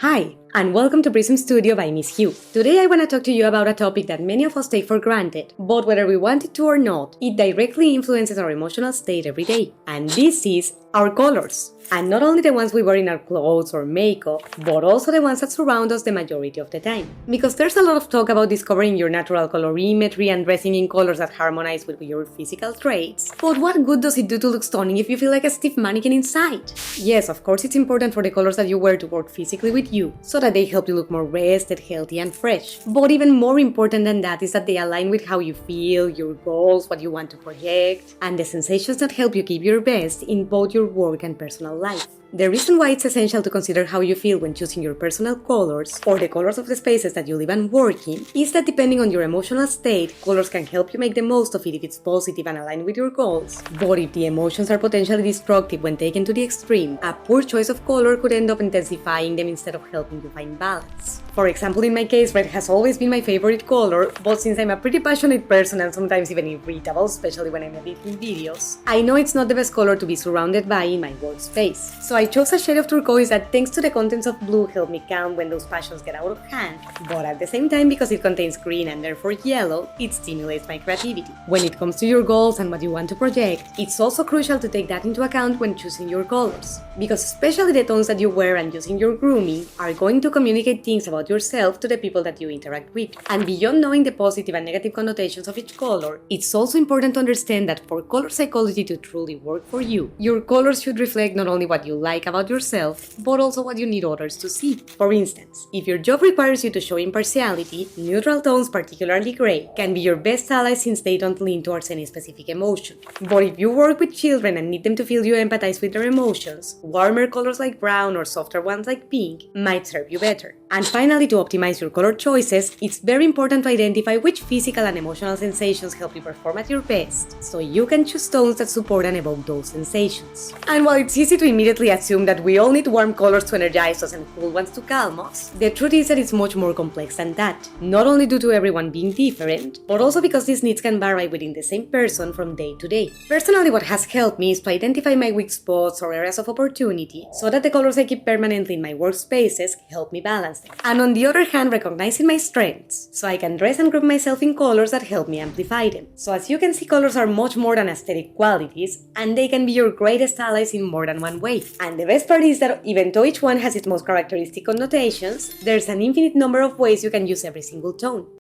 Hi, and welcome to Prism Studio by Miss Hugh. Today I want to talk to you about a topic that many of us take for granted, but whether we want it to or not, it directly influences our emotional state every day. And this is our colors. And not only the ones we wear in our clothes or makeup, but also the ones that surround us the majority of the time. Because there's a lot of talk about discovering your natural colorimetry and dressing in colors that harmonize with your physical traits. But what good does it do to look stunning if you feel like a stiff mannequin inside? Yes, of course it's important for the colors that you wear to work physically with you, so that they help you look more rested, healthy, and fresh. But even more important than that is that they align with how you feel, your goals, what you want to project, and the sensations that help you keep your best in both your work and personal life. The reason why it's essential to consider how you feel when choosing your personal colors, or the colors of the spaces that you live and work in, is that depending on your emotional state, colors can help you make the most of it if it's positive and aligned with your goals. But if the emotions are potentially destructive when taken to the extreme, a poor choice of color could end up intensifying them instead of helping you find balance. For example, in my case, red has always been my favorite color, but since I'm a pretty passionate person and sometimes even irritable, especially when I'm editing videos, I know it's not the best color to be surrounded by in my workspace. So I chose a shade of turquoise that, thanks to the contents of blue, help me calm when those passions get out of hand, but at the same time, because it contains green and therefore yellow, it stimulates my creativity. When it comes to your goals and what you want to project, it's also crucial to take that into account when choosing your colors, because especially the tones that you wear and using your grooming are going to communicate things about yourself to the people that you interact with. And beyond knowing the positive and negative connotations of each color, it's also important to understand that for color psychology to truly work for you, your colors should reflect not only what you like about yourself, but also what you need others to see. For instance, if your job requires you to show impartiality, neutral tones, particularly gray, can be your best ally since they don't lean towards any specific emotion. But if you work with children and need them to feel you empathize with their emotions, warmer colors like brown or softer ones like pink might serve you better. And finally, to optimize your color choices, it's very important to identify which physical and emotional sensations help you perform at your best, so you can choose tones that support and evoke those sensations. And while it's easy to immediately assume that we all need warm colors to energize us and cool ones to calm us, the truth is that it's much more complex than that, not only due to everyone being different, but also because these needs can vary within the same person from day to day. Personally, what has helped me is to identify my weak spots or areas of opportunity, so that the colors I keep permanently in my workspaces help me balance them. And on the other hand, recognizing my strengths, so I can dress and group myself in colors that help me amplify them. So as you can see, colors are much more than aesthetic qualities, and they can be your greatest allies in more than one way. And the best part is that even though each one has its most characteristic connotations, there's an infinite number of ways you can use every single tone.